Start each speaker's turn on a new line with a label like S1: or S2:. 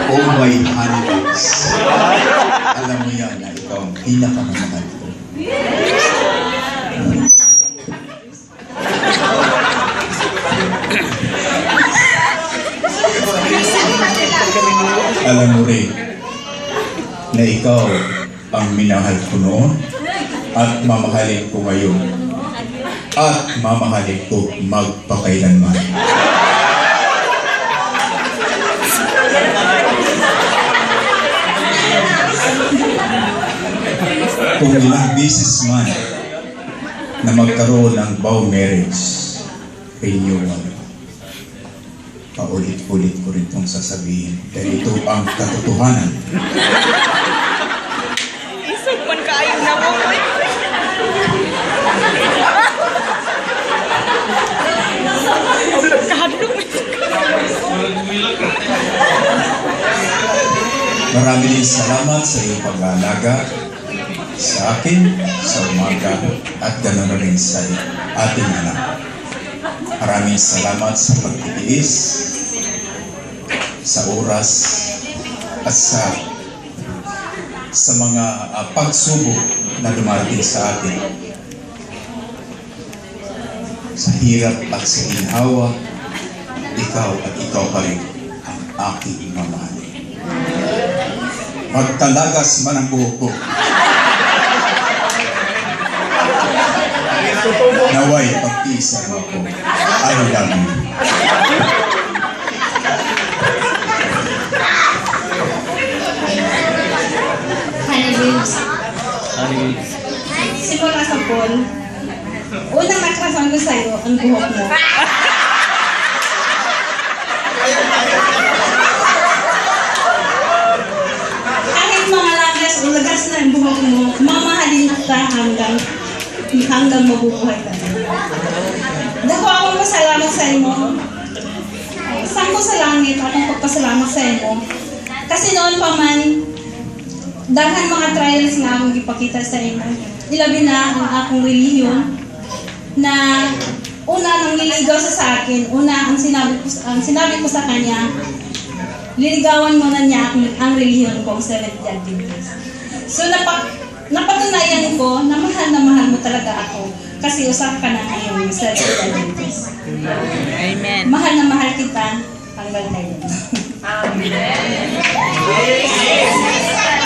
S1: Oh my hundreds. Alam mo yan na ikaw ang pinakamamahal ko. Alam mo rin na ikaw ang minahal ko noon at mamahalin ko ngayon at mamahalin ko magpakailanman. Kung ilang beses man na magkaroon ng vow marriage renewal, paulit-ulit ko rin itong sasabihin dahil ito ang katotohanan.
S2: Isag man kaayo na mo.
S1: Maraming salamat sa iyong pag-aalaga sa akin sa umaga at ganoon rin sa ating anak. Maraming salamat sa pagtitiis, sa oras at sa mga pagsubok na dumarating sa atin. Sa hirap at sa ginhawa, ikaw at ikaw pa rin ang aking mamahalin. Magtalagas man ang buhok ko, naway pag-isa mo ako. I love you.
S3: Honey babes. Simula sa pool, unang nakrasan ko sa'yo ang buhok mo. Kahit mga lagas o lagas na ang buhok mo, mamahalin kita hanggang mabubuhay ka na. Dako akong pasalamat sa imo. Sangko sa langit akong pagpasalamat sa imo. Kasi noon pa man, dahil mga trials nga akong ipakita sa imo. Ilabi na ang akong relihiyon na una nang niligaw sa akin, ang sinabi ko sa kanya, liligawan mo na niya ang relihiyon ko, ang Seventh-day Adventist. So napatunayan ko na mahal mo talaga ako kasi usap ka na ngayon sa Adventist.
S2: Amen.
S3: Mahal na mahal kita hanggang ngayon.
S2: Amen.